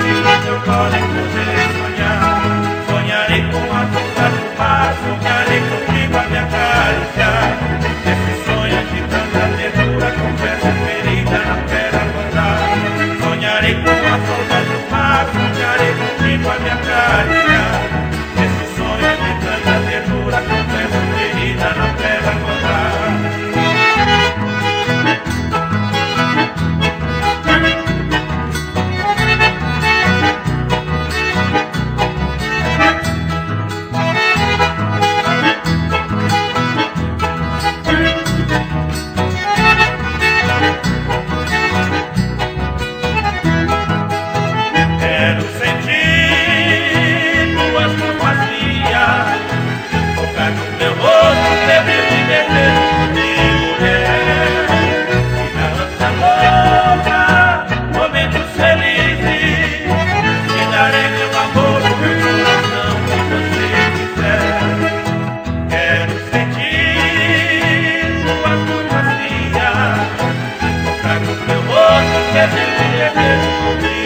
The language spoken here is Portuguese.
e no teu colo eu poderei sonhar. Sonharei com as ondas do mar, sonharei contigo a me acariciar. Esse sonho de tanta ternura, confesso ferida, não quero acordar. Sonharei com as ondas do mar, sonharei contigo a me acariciar. Esse sonho de tanta ternura, confesso ferida, não quero acordar. Quero sentir tuas mãos frias tocar no meu rosto, febril e desejo de mulher. E na nossa louca, momentos felizes, te darei meu amor, meu coração, se você quiser. Quero sentir tuas mãos frias tocar no meu rosto, febril e desejo de mulher.